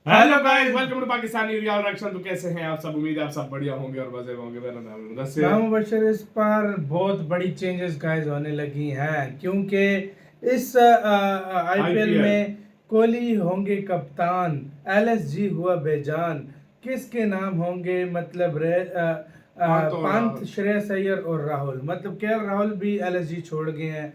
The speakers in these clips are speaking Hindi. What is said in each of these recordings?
Hello guys, welcome to Pakistani reaction. तो कैसे हैं आप सब? उम्मीद है आप सब बढ़िया होंगे और मजे में होंगे। मेरा नाम है मुदस्सिर। नाम मुबशर। इस पर बहुत बड़ी चेंजेस गाइस होने लगी हैं क्योंकि इस आईपीएल में कोहली होंगे कप्तान, एलएसजी हुआ बेजान। किसके नाम होंगे? मतलब पंत, श्रेयस अय्यर और राहुल। मतलब केएल राहुल भी एलएसजी छोड़ गए हैं।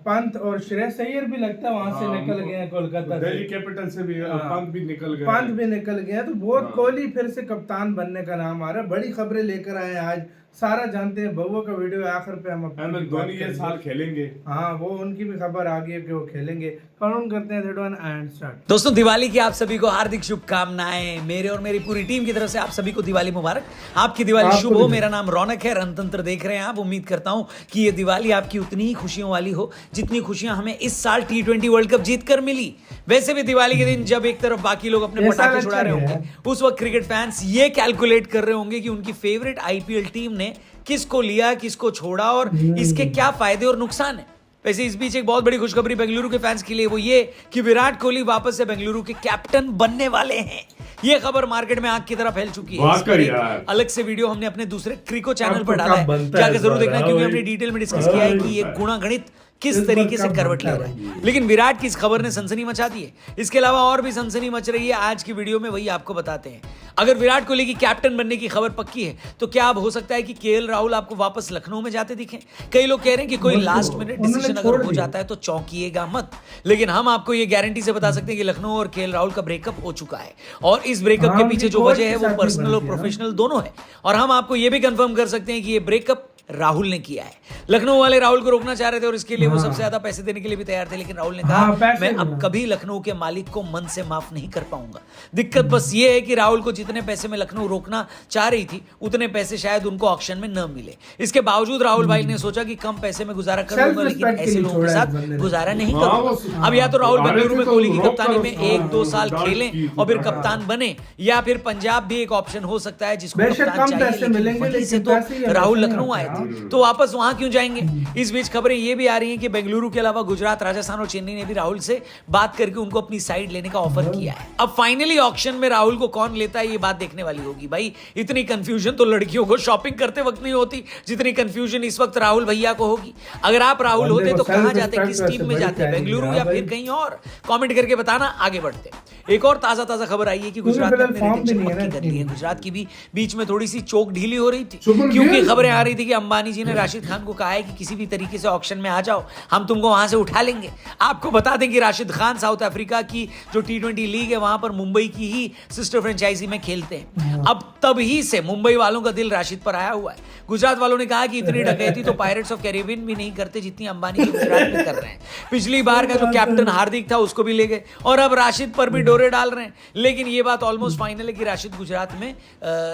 पंत और श्रेयस अय्यर भी लगता है वहां से निकल गए हैं, कोलकाता से। दिल्ली कैपिटल से भी पंत भी निकल गए। पंत भी निकल गया। तो बहुत कोहली फिर से कप्तान बनने का नाम आ रहा है। बड़ी खबरें लेकर आए हैं आज, सारा जानते हैं। बउआ का वीडियो आखिर पे हम धोनी ये साल खेलेंगे। हाँ, वो उनकी भी खबर आ गई है कि वो खेलेंगे। काउंट करते हैं 3 2 1 एंड स्टार्ट। दोस्तों, दिवाली की आप सभी को हार्दिक शुभकामनाएं। मेरे और मेरी पूरी टीम की तरफ से आप सभी को दिवाली मुबारक। आपकी दिवाली शुभ हो। मेरा नाम रौनक है, रणतंत्र देख रहे हैं आप। उम्मीद करता हूं कि ये दिवाली आपकी उतनी ही खुशियों वाली हो जितनी खुशियां हमें इस साल T20 वर्ल्ड कप जीतकर मिली। वैसे भी दिवाली के दिन जब एक तरफ बाकी लोग अपने पटाखे छुड़ा रहे होंगे, उस वक्त क्रिकेट फैंस ये कैलकुलेट कर रहे होंगे कि उनकी फेवरेट आईपीएल टीम ने किसको लिया, किसको छोड़ा और इसके क्या फायदे और नुकसान है। वैसे इस बीच एक बहुत बड़ी खुशखबरी बेंगलुरु के फैंस के लिए, वो ये कि विराट कोहली वापस से बेंगलुरु के कैप्टन बनने वाले हैं। ये खबर मार्केट में आग की तरह फैल चुकी है। इस पर एक अलग से वीडियो हमने अपने दूसरे क्रिको चैनल पर डाला है, जाकर जरूर देखना, क्योंकि हमने डिटेल में डिस्कस किया है कि ये गुणागणित किस तरीके से करवट ले रहा है। लेकिन विराट की इस खबर ने सनसनी मचा दी है। इसके अलावा और भी सनसनी मच रही है आज की वीडियो में, वही आपको बताते हैं। अगर विराट कोहली की कैप्टन बनने की खबर पक्की है तो क्या अब हो सकता है कि केएल राहुल आपको वापस लखनऊ में जाते दिखें? कई लोग कह रहे हैं कि कोई लास्ट मिनट डिसीजन अगर हो जाता है तो चौंकिएगा मत। लेकिन हम आपको ये गारंटी से बता सकते हैं कि लखनऊ और केएल राहुल का ब्रेकअप हो चुका है, और इस ब्रेकअप के पीछे जो वजह है वो पर्सनल और प्रोफेशनल दोनों है। और हम आपको ये भी कंफर्म कर सकते हैं कि ये ब्रेकअप राहुल ने किया है। लखनऊ वाले राहुल को रोकना चाह रहे थे और इसके लिए वो सबसे ज्यादा पैसे देने के लिए भी तैयार थे, लेकिन राहुल ने कहा मैं अब कभी लखनऊ के मालिक को मन से माफ नहीं कर पाऊंगा। दिक्कत बस ये है कि राहुल को जितने पैसे में लखनऊ रोकना चाह रही थी उतने पैसे शायद उनको ऑक्शन में न मिले। इसके बावजूद राहुल भाई ने सोचा कि कम पैसे में गुजारा कर लूंगा, लेकिन ऐसे लोगों के साथ गुजारा नहीं करूंगा। अब या तो राहुल बेंगलुरु में कोहली की कप्तानी में 1-2 साल खेलें और फिर कप्तान बने, या फिर पंजाब भी एक ऑप्शन हो सकता है जिसको कप्तान चाहिए, लेकिन वहीं से तो राहुल लखनऊ आए थे, तो वापस वहां क्यों जाएंगे? इस बीच खबरें ये भी आ रही हैं कि बेंगलुरु के अलावा गुजरात, राजस्थान और चेन्नई ने भी राहुल से बात करके उनको अपनी साइड लेने का ऑफर किया है। अब फाइनली ऑक्शन में राहुल को कौन लेता है ये बात देखने वाली होगी। भाई, इतनी कंफ्यूजन तो लड़कियों को शॉपिंग करते वक्त नहीं होती जितनी कंफ्यूजन इस वक्त राहुल भैया को होगी। अगर आप राहुल होते तो कहां जाते, किस टीम में जाते, बेंगलुरु या फिर कहीं और? कमेंट करके बताना। आगे बढ़ते। एक और ताजा खबर आई है कि गुजरात ने अपने रिटेंशन पक्की कर ली है। गुजरात की भी बीच में थोड़ी सी चोक ढीली हो रही थी, क्योंकि खबरें आ रही थी कि अंबानी जी ने राशिद खान को कहा है कि किसी भी तरीके से ऑक्शन में आ जाओ, हम तुमको वहां से उठा लेंगे। आपको बता दें कि राशिद खान साउथ अफ्रीका की जो T20 लीग है वहां पर मुंबई की ही सिस्टर फ्रेंचाइजी में खेलते हैं। अब तभी से मुंबई वालों का दिल राशिद पर आया हुआ है। गुजरात वालों ने कहा कि इतनी डकैती तो पायरेट्स ऑफ कैरिबियन भी नहीं करते जितनी अंबानी गुजरात में कर रहे हैं। पिछली बार का जो कैप्टन हार्दिक था उसको भी ले गए और अब राशिद पर भी डोरे डाल रहे हैं। लेकिन ये बात ऑलमोस्ट फाइनल है कि राशिद गुजरात में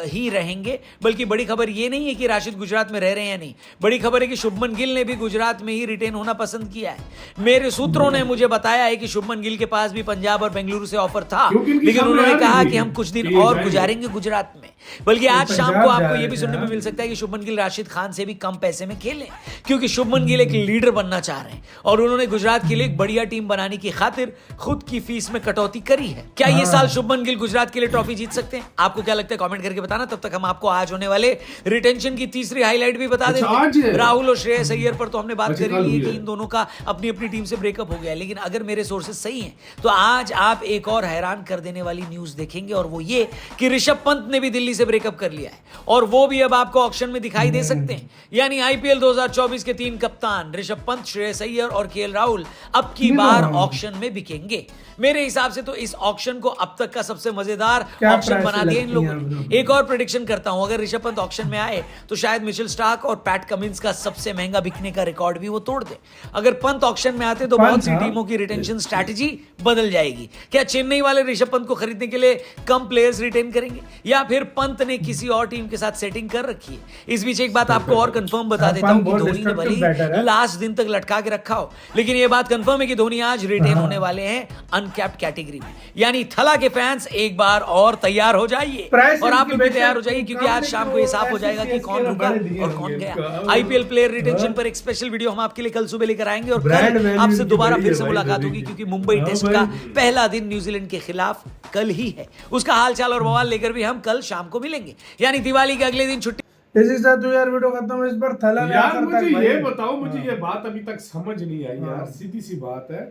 ही रहेंगे। बल्कि बड़ी खबर ये नहीं है कि राशिद गुजरात में रह रहे हैं या नहीं, बड़ी खबर है कि शुभमन गिल ने भी गुजरात में ही रिटेन होना पसंद किया है। मेरे सूत्रों ने मुझे बताया है कि शुभमन गिल के पास भी पंजाब और बेंगलुरु से ऑफर था, लेकिन उन्होंने कहा कि हम कुछ दिन और गुजारेंगे गुजरात में। बल्कि आज शाम को आपको यह भी सुनने में मिल सकता है कि शुभमन गिल राशिद खान से भी कम पैसे में खेलें, क्योंकि शुभमन गिल एक लीडर बनना चाह रहे हैं और उन्होंने गुजरात के लिए एक बढ़िया टीम बनाने की खातिर खुद की फीस में कटौती करी है। क्या ये साल शुभमन गिल गुजरात के लिए ट्रॉफी जीत सकते हैं? आपको क्या लगता है? कमेंट करके बताना। तब तक हम आपको आज होने वाले रिटेंशन की तीसरी हाईलाइट भी बता देते हैं। राहुल और श्रेयस अय्यर पर तो हमने बात करी ली है कि इन दोनों का अपनी अपनी टीम से ब्रेकअप हो गया है, लेकिन अगर मेरे सोर्सेज सही हैं तो आज आप एक और हैरान कर देने वाली न्यूज देखेंगे, और वो ये कि ऋषभ पंत ने भी दिल्ली से ब्रेकअप कर लिया है और वो भी अब आपको ऑक्शन में दिखाई दे सकते हैं। यानी आईपीएल 2024 के 3 कप्तान ऋषभ पंत, श्रेयस अय्यर और केएल राहुल अब की बार ऑक्शन में बिकेंगे। मेरे हिसाब से तो इस ऑक्शन को अब तक का सबसे मजेदार ऑक्शन बना दिया इन लोगों ने। एक और प्रेडिक्शन करता हूं, अगर ऋषभ पंत ऑक्शन में आए तो शायद मिचेल स्टार्क और पैट कमिंस का सबसे महंगा बिकने का रिकॉर्ड भी वो तोड़ दे। अगर पंत ऑक्शन में आते तो बहुत सी टीमों की रिटेंशन स्ट्रैटेजी बदल जाएगी। क्या चेन्नई वाले ऋषभ पंत को खरीदने के लिए कम प्लेयर्स रिटेन करेंगे, या फिर पंत ने किसी और टीम के साथ सेटिंग कर रखी है? इस बीच एक बात आपको और कंफर्म बता देता हूं कि धोनी ने भले लास्ट दिन तक लटका के रखा हो, लेकिन यह बात कंफर्म है कि धोनी आज रिटेन होने वाले हैं अनकैप्ड कैटेगरी में। यानी थला के फैंस एक बार और तैयार हो जाइए Price और आप इनकी लोग भी बेशक तैयार हो जाइए, क्योंकि कम आज नहीं, शाम को ये तो साफ हो जाएगा कि SC कौन के रुका बड़े दिए और कौन होंगे गया। इसका। आईपीएल प्लेयर रिटेंशन पर एक स्पेशल वीडियो हम आपके लिए कल सुबह लेकर आएंगे और Brand कल value आपसे इनकी दोबारा बड़ी फिर है से भाई, मुलाकात धोनी होगी, की। क्योंकि मुंबई हाँ टेस्ट भाई। का पहला दिन न्यूजीलैंड के खिलाफ कल ही है। उसका हालचाल और बवाल लेकर भी हम कल शाम को मिलेंगे, यानी दिवाली के अगले दिन छुट्टी। इसी साथ तो यार वीडियो खत्म इस बार थला ने यार आखिर मुझे तक भाई- ये बताओ, मुझे हाँ। ये बात अभी तक समझ नहीं आई यार, हाँ। सीधी सी बात है।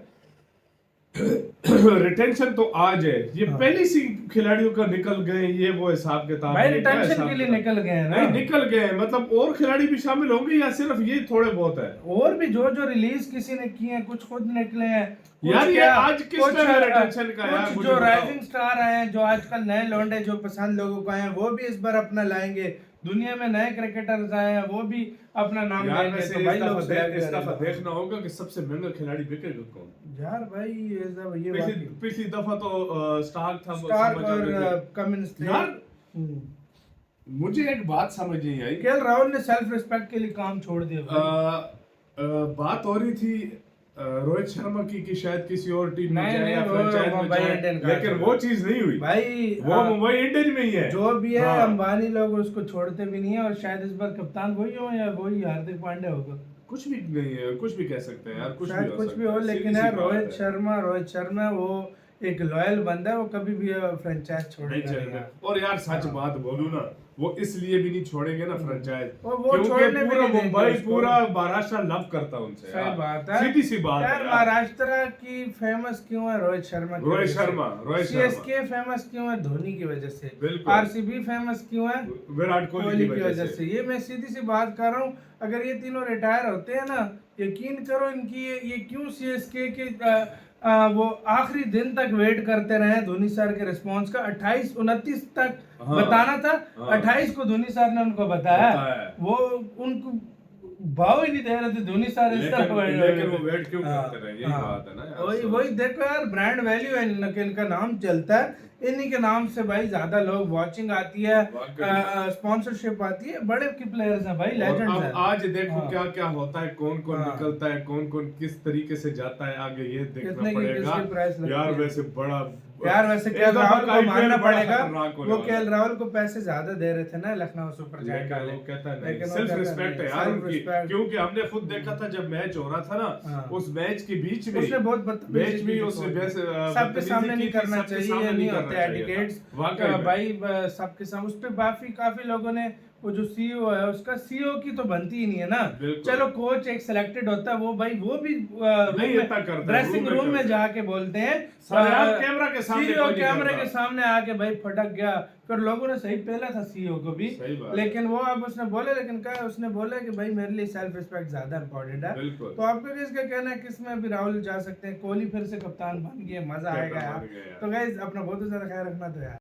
रिटेंशन तो आज है, ये पहले सी खिलाड़ियों का निकल गए, ये वो हिसाब किताब भाई ये क्या रिटेंशन हिसाब के लिए किताब? निकल गए हैं ना। नहीं निकल गए हैं, मतलब और खिलाड़ी भी शामिल होंगे या सिर्फ ये थोड़े बहुत है? और भी जो जो रिलीज किसी ने किए हैं, कुछ खुद निकले हैं, कुछ यार ये क्या- आज किस कुछ, तरह रिटेंशन का यार, कुछ मुझे जो बताओ। राइजिंग स्टार आए हैं, जो आजकल नए लौंडे जो पसंद लोगों को आए हैं, वो भी इस बार अपना लाएंगे। दुनिया में नए क्रिकेटर्स आए हैं, वो भी अपना नाम यार लेंगे। वैसे तो भाई लोग इस दफा देखना होगा कि सबसे महंगा खिलाड़ी बिकेगा कौन। यार भाई ये पिछली दफा तो स्टार्क था, वो स्टार्क समझ आ और गया। कमिंस थे। यार मुझे एक बात समझ नहीं आई। केएल राहुल ने सेल्फ रिस्पेक्ट के लिए काम छोड़ दिया भाई। बात हो रही थी रोहित शर्मा की कि शायद किसी और टीम में नहीं, जाए या नहीं, वो फ्रेंचाइज में मुंबई जाए, इंडियन का लेकिन था। वो चीज नहीं हुई भाई वो मुंबई इंडियन में ही है। जो भी है हाँ। अंबानी लोग उसको छोड़ते भी नहीं है, और शायद इस बार कप्तान वही हो या वही हार्दिक पांड्या होगा। कुछ भी नहीं है, कुछ भी कह सकते हैं यार, कुछ शायद भी हो कुछ सकता भी हो, है, लेकिन सीधी सी यार बात है। रोहित शर्मा वो एक लॉयल बंदा है, वो कभी भी फ्रेंचाइज नहीं छोड़ेगा नहीं चलेगा। यार। और यार सच हाँ। बात बोलूं ना, वो इसलिए भी नहीं छोड़ेंगे ना फ्रेंचाइज, और वो क्योंकि छोड़ने भी पूरा नहीं देंगे मुंबई उसको। पूरा महाराष्ट्र लव करता उनसे सही यार। बात है, सीधी सी बात है यार यार। महाराष्ट्र की फेमस क्यों है रोहित शर्मा की रोहित वजह से। शर्मा सीएसके फेमस क्यों है धोनी की वजह से। बिल्कुल। आरसीबी फेमस क्यों है विराट कोहली की वजह से। ये मैं सीधी सी बात कर रहा हूँ। अगर ये तीनों रिटायर होते हैं ना, यकीन करो इनकी ये क्यों सीएसके के वो आखिरी दिन तक वेट करते रहे धोनी सर के रिस्पांस का। 28-29 तक हाँ, बताना था। हाँ। 28 को धोनी सर ने उनको बताया, बताया। वो उनको भाव ही नहीं दे रहे थे धोनी सर इस तरह लेकिन वो वेट क्यों हाँ, करते रहे, यही हाँ। बात है ना यार। वही देखो यार, ब्रांड वैल्यू है इनका नाम चलता है, इन्हीं के नाम से भाई ज्यादा लोग वॉचिंग आती है, स्पॉन्सरशिप आती है, बड़े की प्लेयर्स हैं भाई, और लेजेंड्स अब हैं। आज देखो हाँ। क्या क्या होता है, कौन कौन हाँ। निकलता है, कौन कौन किस तरीके से जाता है आगे, ये देखना कितने की पड़ेगा किसकी प्राइस लगती यार। है। वैसे बड़ा यार वैसे इस केएल दफा राहुल का को IPL मानना बड़ा पड़ेगा, खतरनाक होने वो वाला है। केएल राहुल को पैसे ज्यादा दे रहे थे ना लखनऊ सुपर जायंट लेकिन वाले। वो कहता है लेकिन नहीं, वो सेल्फ कहता रिस्पेक्ट है नहीं, यार self उनकी, respect। क्योंकि हमने खुद देखा था जब मैच हो रहा था ना, हाँ। उस मैच के बीच में उसने बहुत बदतमीजी मैच भी की उसने थी। वैसे सबके सामने नहीं करना सबके चाहिए, सामने ये नहीं करना होते चाहिए था। एटिकेट्स वाकई में। भाई। सबके सामने उस पे काफी लोगों ने, वो जो सीईओ है उसका, सीईओ की तो बनती ही नहीं है ना। बिल्कुल। चलो कोच एक सिलेक्टेड होता है, वो भाई वो भी नहीं इतना करता, ड्रेसिंग रूम में करता। जाके बोलते हैं सारे आप कैमरा के सामने सीईओ कोई नहीं कैमरे करता। के सामने आके भाई फटक गया, फिर लोगों ने सही पहला था सीईओ को भी, सही बात। लेकिन वो अब उसने बोले, लेकिन क्या उसने बोला कि भाई मेरे लिए सेल्फ रिस्पेक्ट ज्यादा इंपॉर्टेंट है। बिल्कुल। तो आपका किसका कहना है, किस में अभी राहुल जा सकते हैं? कोहली फिर से कप्तान बन गए, मजा आएगा कप्तान यार। बन गए यार। तो गाइस अपना बहुत ज्यादा ख्याल रखना तो यार।